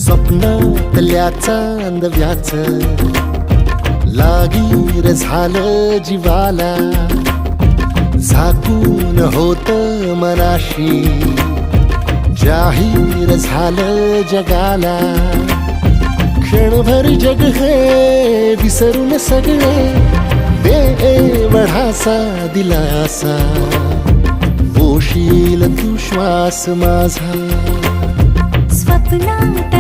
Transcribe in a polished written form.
स्वप्नातल्या चांदव्याच लागीर झालं जीवाला, झाकून होत मनाशी जाहीर झालं जगाला. क्षणभर जग हे विसरून सगळे, बेवढासा दिलासा, पोशील तू श्वास माझा. स्वप्नात